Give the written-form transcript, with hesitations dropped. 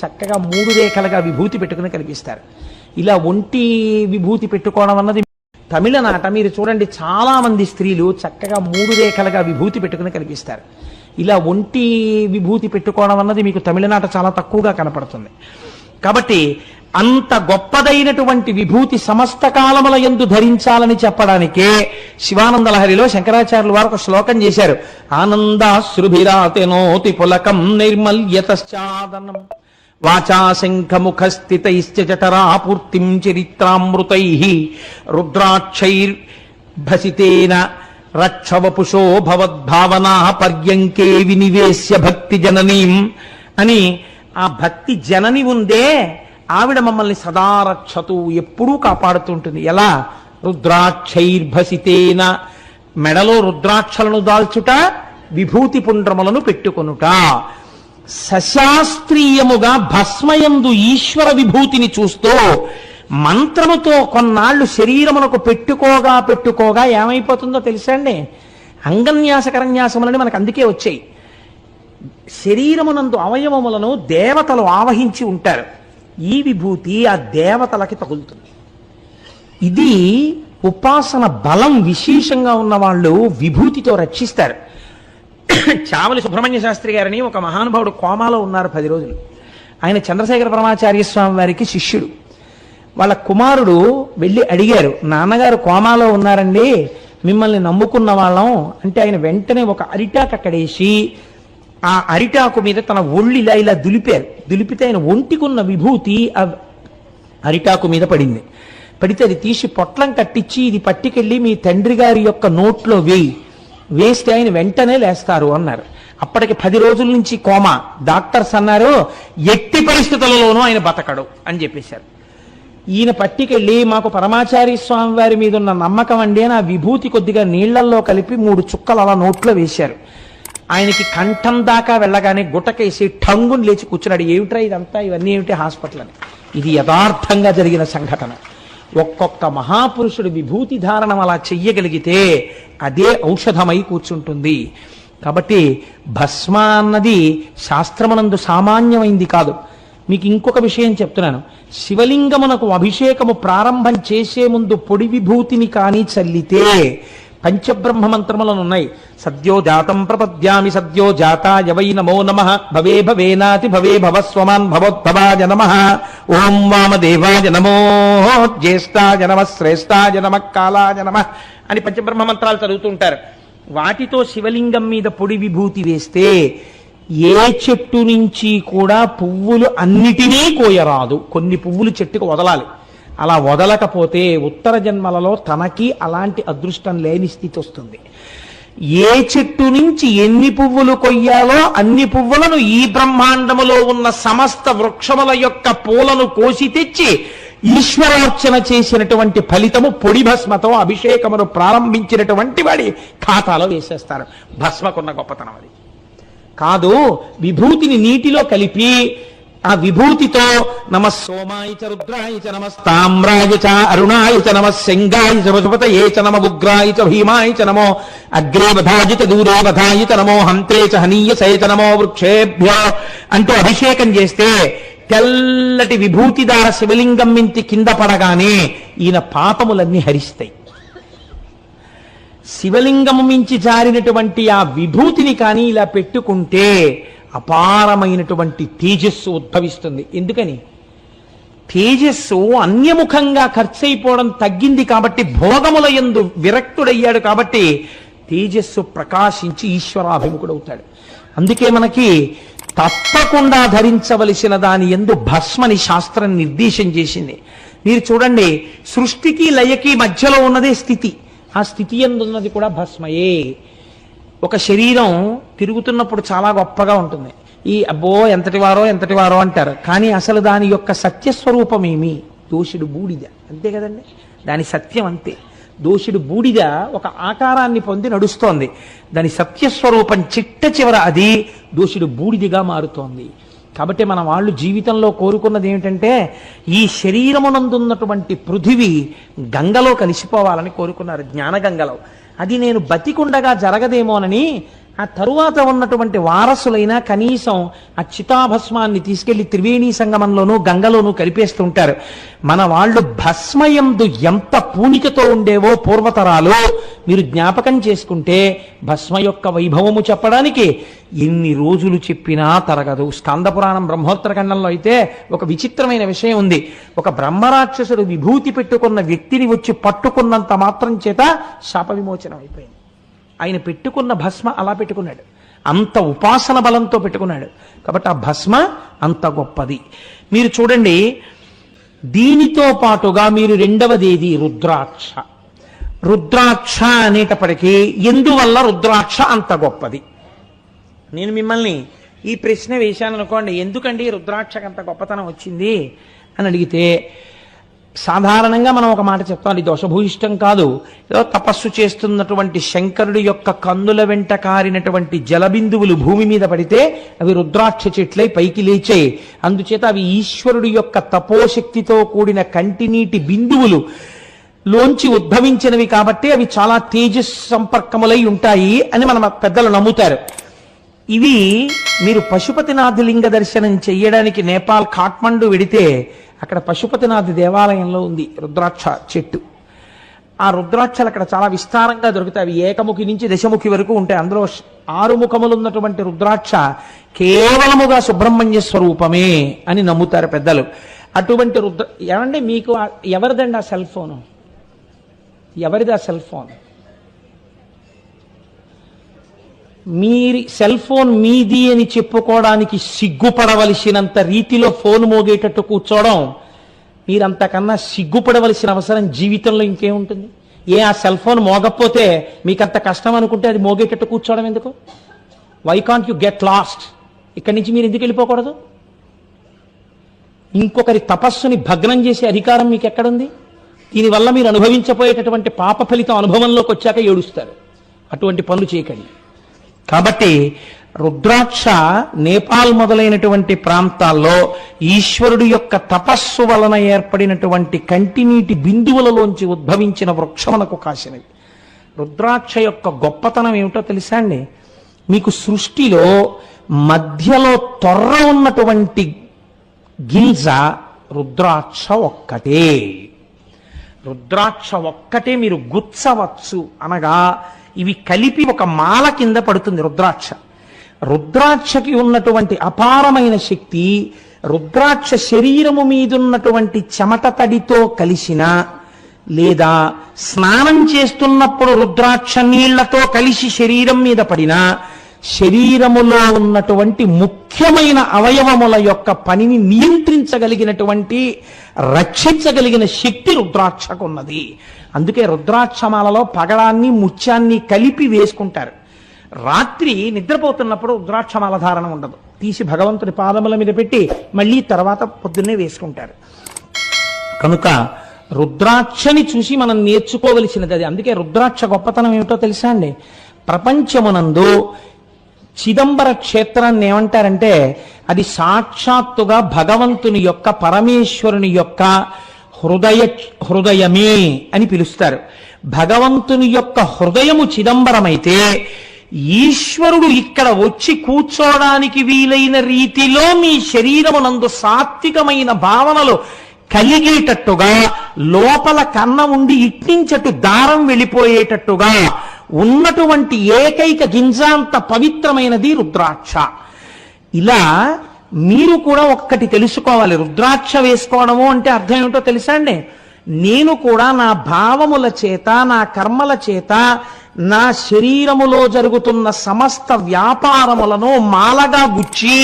చక్కగా 3 రేఖలుగా విభూతి పెట్టుకుని కనిపిస్తారు. ఇలా ఒంటి విభూతి పెట్టుకోవడం అన్నది తమిళనాట మీరు చూడండి, చాలా మంది స్త్రీలు చక్కగా 3 రేఖలుగా విభూతి పెట్టుకుని కనిపిస్తారు. ఇలా ఒంటి విభూతి పెట్టుకోవడం అన్నది మీకు తమిళనాట చాలా తక్కువగా కనపడుతుంది. కాబట్టి అంత గొప్పదైనటువంటి విభూతి సమస్త కాలముల యందు ధరించాలని చెప్పడానికే శివానంద లహరిలో శంకరాచార్యులు వారు ఒక శ్లోకం చేశారు. ఆనందాశ్రుభిరాతెనోతి పులకం నిర్మల్యతశ్చాదనం వాచా శంఖముఖస్థితైశ్చ జఠరాపూర్తిం చరిత్రామృతైః రుద్రాక్షైర్భసితేన రక్షవపుషో భవద్భావనా పర్యంకే వినివేశ్య భక్తి జననీం అని ఆ భక్తి జనని ఉందే ఆవిడ మమ్మల్ని సదా రక్షతు, ఎప్పుడూ కాపాడుతుంటుంది. ఎలా? రుద్రాక్షైర్భసితేన, మెడలో రుద్రాక్షలను దాల్చుట, విభూతి పుండ్రములను పెట్టుకొనుట. సశాస్త్రీయముగా భస్మయందు ఈశ్వర విభూతిని చూస్తూ మంత్రముతో కొన్నాళ్లు శరీరమునకు పెట్టుకోగా ఏమైపోతుందో తెలుసా అండి? అంగన్యాస కరన్యాసములని మనకు అందుకే వచ్చాయి. శరీరమునందు అవయవములను దేవతలు ఆవహించి ఉంటారు. ఈ విభూతి ఆ దేవతలకి తగులుతుంది. ఇది ఉపాసన బలం విశేషంగా ఉన్న వాళ్ళు విభూతితో రక్షిస్తారు. చావలి సుబ్రహ్మణ్య శాస్త్రి గారని ఒక మహానుభావుడు కోమాలో ఉన్నారు 10 రోజులు. ఆయన చంద్రశేఖర పరమాచార్య స్వామి వారికి శిష్యుడు. వాళ్ళ కుమారుడు వెళ్ళి అడిగారు, నాన్నగారు కోమాలో ఉన్నారండి, మిమ్మల్ని నమ్ముకున్న వాళ్ళం అంటే. ఆయన వెంటనే ఒక అరిటాకు అక్కడేసి ఆ అరిటాకు మీద తన ఒళ్ళు ఇలా దులిపారు. దులిపితే ఆయన ఒంటికున్న విభూతి ఆ అరిటాకు మీద పడింది. పడితే అది తీసి పొట్లం కట్టించి ఇది పట్టుకెళ్ళి మీ తండ్రి గారి యొక్క నోట్లో వేస్తే ఆయన వెంటనే లేస్తారు అన్నారు. అప్పటికి 10 రోజుల నుంచి కోమా. డాక్టర్స్ అన్నారు ఎట్టి పరిస్థితులలోనూ ఆయన బతకడు అని చెప్పేశారు. ఈయన పట్టుకెళ్ళి మాకు పరమాచార్య స్వామి వారి మీద ఉన్న నమ్మకం అండి అని ఆ విభూతి కొద్దిగా నీళ్లల్లో కలిపి 3 చుక్కలు అలా నోట్లో వేశారు. ఆయనకి కంఠం దాకా వెళ్ళగానే గుటకేసి ఠంగుని లేచి కూర్చున్నాడు. ఏమిట్రా ఇదంతా, ఇవన్నీ ఏమిటి హాస్పిటల్ అని. ఇది యథార్థంగా జరిగిన సంఘటన. ఒక్కొక్క మహాపురుషుడు విభూతి ధారణం అలా చెయ్యగలిగితే అదే ఔషధమై కూర్చుంటుంది. కాబట్టి భస్మ అన్నది శాస్త్రమునందు సామాన్యమైంది కాదు. మీకు ఇంకొక విషయం చెప్తున్నాను. శివలింగమునకు అభిషేకము ప్రారంభం చేసే ముందు పొడి విభూతిని కానీ చల్లితే పంచబ్రహ్మ మంత్రములను ఉన్నాయి. సద్యో జాతం ప్రపద్యామి సద్యో జాతాయ వై నమో నమః భవే భవేనాతి భవే భవస్వమాన్ భవోద్భవాయ నమః ఓం వామదేవాయ నమో జ్యేష్ఠాయ నమః శ్రేష్ఠాయ నమః కాలాయ నమః అని పంచబ్రహ్మ మంత్రాలు చదువుతుంటారు. వాటితో శివలింగం మీద పొడి విభూతి వేస్తే ఏ చెట్టు నుంచి కూడా పువ్వులు అన్నిటినీ కోయరాదు. కొన్ని పువ్వులు చెట్టుకు వదలాలి. అలా వదలకపోతే ఉత్తర జన్మలలో తనకి అలాంటి అదృష్టం లేని స్థితి వస్తుంది. ఏ చెట్టు నుంచి ఎన్ని పువ్వులు కొయ్యాలో అన్ని పువ్వులను ఈ బ్రహ్మాండములో ఉన్న సమస్త వృక్షముల యొక్క పూలను కోసి తెచ్చి ఈశ్వరార్చన చేసినటువంటి ఫలితము పొడి భస్మతో అభిషేకమును ప్రారంభించినటువంటి వాడి ఖాతాలో వేసేస్తారు. భస్మకున్న గొప్పతనం అది కాదు. విభూతిని నీటిలో కలిపి ఆ విభూతితో నమః సోమాయ చ రుద్రాయ చ నమః తామ్రాయ చ అరుణాయ చ నమః శంగాయ చ పశుపతయే చ నమః ఉగ్రాయ చ భీమాయ చ నమో అగ్రే వధాయ చ దూరే వధాయ చ నమో హంత్రే చ హనీయసే చ నమో వృక్షేభ్యో అంటూ అభిషేకం చేస్తే తెల్లటి విభూతిదార శివలింగం మించి కింద పడగానే ఈయన పాపములన్నీ హరిస్తాయి. శివలింగము మించి జారినటువంటి ఆ విభూతిని కానీ ఇలా పెట్టుకుంటే అపారమైనటువంటి తేజస్సు ఉద్భవిస్తుంది. ఎందుకని? తేజస్సు అన్యముఖంగా ఖర్చయిపోవడం తగ్గింది కాబట్టి, భోగముల యందు విరక్తుడయ్యాడు కాబట్టి తేజస్సు ప్రకాశించి ఈశ్వరాభిముఖుడవుతాడు. అందుకే మనకి తప్పకుండా ధరించవలసిన దాని యందు భస్మని శాస్త్రం నిర్దేశం చేసింది. మీరు చూడండి, సృష్టికి లయకి మధ్యలో ఉన్నదే స్థితి. ఆ స్థితి యందు ఉన్నది కూడా భస్మయే. ఒక శరీరం తిరుగుతున్నప్పుడు చాలా గొప్పగా ఉంటుంది. ఈ అబ్బో ఎంతటి వారో అంటారు. కానీ అసలు దాని యొక్క సత్యస్వరూపం ఏమి? దోషుడు బూడిద, అంతే కదండి. దాని సత్యం అంతే. దోషుడు బూడిద ఒక ఆకారాన్ని పొంది నడుస్తోంది. దాని సత్యస్వరూపం చిట్ట చివర అది దోషుడు బూడిదిగా మారుతోంది. కాబట్టి మన వాళ్ళు జీవితంలో కోరుకున్నది ఏమిటంటే ఈ శరీరమునందున్నటువంటి పృథివీ గంగలో కలిసిపోవాలని కోరుకున్నారు, జ్ఞానగంగలో. అది నేను బతికుండగా జరగదేమోనని ఆ తరువాత ఉన్నటువంటి వారసులైనా కనీసం ఆ చితాభస్మాన్ని తీసుకెళ్లి త్రివేణీ సంగమంలోనూ గంగలోనూ కలిపేస్తుంటారు. మన వాళ్ళు భస్మయందు ఎంత పూనికతో ఉండేవో పూర్వతరాలు మీరు జ్ఞాపకం చేసుకుంటే భస్మ యొక్క వైభవము చెప్పడానికి ఎన్ని రోజులు చెప్పినా తరగదు. స్కందపురాణం బ్రహ్మోత్తరఖండంలో అయితే ఒక విచిత్రమైన విషయం ఉంది. ఒక బ్రహ్మరాక్షసుడు విభూతి పెట్టుకున్న వ్యక్తిని వచ్చి పట్టుకున్నంత మాత్రం చేత శాప విమోచనం అయిపోయింది. ఆయన పెట్టుకున్న భస్మ అలా పెట్టుకున్నాడు, అంత ఉపాసన బలంతో పెట్టుకున్నాడు. కాబట్టి ఆ భస్మ అంత గొప్పది. మీరు చూడండి, దీనితో పాటుగా మీరు రెండవది ఏది? రుద్రాక్ష. రుద్రాక్ష అనేటప్పటికీ ఎందువల్ల రుద్రాక్ష అంత గొప్పది? నేను మిమ్మల్ని ఈ ప్రశ్న వేశాను అనుకోండి, ఎందుకండి రుద్రాక్షకు అంత గొప్పతనం వచ్చింది అని అడిగితే సాధారణంగా మనం ఒక మాట చెప్తాం, ఇది దోషభూయిష్టం కాదు. ఏదో తపస్సు చేస్తున్నటువంటి శంకరుడి యొక్క కన్నుల వెంట కారినటువంటి జలబిందువులు భూమి మీద పడితే అవి రుద్రాక్ష చెట్లై పైకి లేచాయి. అందుచేత అవి ఈశ్వరుడి యొక్క తపోశక్తితో కూడిన కంటినీటి బిందువులు లోంచి ఉద్భవించినవి కాబట్టి అవి చాలా తేజస్ సంపర్కములై ఉంటాయి అని మన పెద్దలు నమ్ముతారు. ఇవి మీరు పశుపతినాథ లింగ దర్శనం చెయ్యడానికి నేపాల్ కాఠ్మండు వెడితే అక్కడ పశుపతినాథ్ దేవాలయంలో ఉంది రుద్రాక్ష చెట్టు. ఆ రుద్రాక్షలు అక్కడ చాలా విస్తారంగా దొరుకుతాయి. అవి ఏకముఖి నుంచి దశముఖి వరకు ఉంటాయి. అందులో 6 ముఖములు ఉన్నటువంటి రుద్రాక్ష కేవలముగా సుబ్రహ్మణ్య స్వరూపమే అని నమ్ముతారు పెద్దలు. అటువంటి ఏమంటే మీకు ఎవరిదండి ఆ సెల్ ఫోను? ఎవరిది ఆ సెల్ ఫోన్? మీరు సెల్ ఫోన్ మీది అని చెప్పుకోవడానికి సిగ్గుపడవలసినంత రీతిలో ఫోన్ మోగేటట్టు కూర్చోవడం, మీరంతకన్నా సిగ్గుపడవలసిన అవసరం జీవితంలో ఇంకేముంటుంది? ఆ సెల్ ఫోన్ మోగకపోతే మీకంత కష్టం అనుకుంటే అది మోగేటట్టు కూర్చోవడం ఎందుకు? Why can't you get lost? ఇక్కడి నుంచి మీరు ఎందుకు వెళ్ళిపోకూడదు? ఇంకొకరి తపస్సుని భగ్నం చేసే అధికారం మీకు ఎక్కడుంది? దీనివల్ల మీరు అనుభవించబోయేటటువంటి పాప ఫలితం అనుభవంలోకి వచ్చాక ఏడుస్తారు. అటువంటి పనులు చేయకండి. కాబట్టి రుద్రాక్ష నేపాల్ మొదలైనటువంటి ప్రాంతాల్లో ఈశ్వరుడు యొక్క తపస్సు వలన ఏర్పడినటువంటి కంటినీటి బిందువులలోంచి ఉద్భవించిన వృక్షమునకు కాసినవి. రుద్రాక్ష యొక్క గొప్పతనం ఏమిటో తెలుసా అండి? మీకు సృష్టిలో మధ్యలో తొర్ర ఉన్నటువంటి గింజ రుద్రాక్ష ఒక్కటే. రుద్రాక్ష ఒక్కటే మీరు గుచ్చవచ్చు. అనగా ఇవి కలిపి ఒక మాల కింద పడుతుంది రుద్రాక్ష. రుద్రాక్షకి ఉన్నటువంటి అపారమైన శక్తి రుద్రాక్ష శరీరము మీదున్నటువంటి చెమట తడితో కలిసిన, లేదా స్నానం చేస్తున్నప్పుడు రుద్రాక్ష నీళ్లతో కలిసి శరీరం మీద పడిన, శరీరములో ఉన్నటువంటి ముఖ్యమైన అవయవముల యొక్క పనిని నియంత్రించగలిగినటువంటి, రక్షించగలిగిన శక్తి రుద్రాక్షకు ఉన్నది. అందుకే రుద్రాక్షమాలలో పగడాన్ని ముత్యాన్ని కలిపి వేసుకుంటారు. రాత్రి నిద్రపోతున్నప్పుడు రుద్రాక్షమాల ధారణ ఉండదు, తీసి భగవంతుడి పాదముల మీద పెట్టి మళ్ళీ తర్వాత పొద్దున్నే వేసుకుంటారు. కనుక రుద్రాక్షని చూసి మనం నేర్చుకోవలసినది అది. అందుకే రుద్రాక్ష గొప్పతనం ఏమిటో తెలుసా అండి? ప్రపంచమునందు చిదంబర క్షేత్రాన్ని ఏమంటారంటే అది సాక్షాత్తుగా భగవంతుని యొక్క, పరమేశ్వరుని యొక్క హృదయమే అని పిలుస్తారు. భగవంతుని యొక్క హృదయము చిదంబరమైతే ఈశ్వరుడు ఇక్కడ వచ్చి కూర్చోవడానికి వీలైన రీతిలో మీ శరీరమునందు సాత్వికమైన భావనలు కలిగేటట్టుగా, లోపల కన్న ఉండి ఇట్నించటు దారం వెళ్ళిపోయేటట్టుగా ఉన్నటువంటి ఏకైక గింజాంత పవిత్రమైనది రుద్రాక్ష. ఇలా మీరు కూడా ఒక్కటి తెలుసుకోవాలి. రుద్రాక్ష వేసుకోవడము అంటే అర్థం ఏమిటో తెలుసా అండి? నేను కూడా నా భావముల చేత, నా కర్మల చేత, నా శరీరములో జరుగుతున్న సమస్త వ్యాపారములను మాలగా గుచ్చి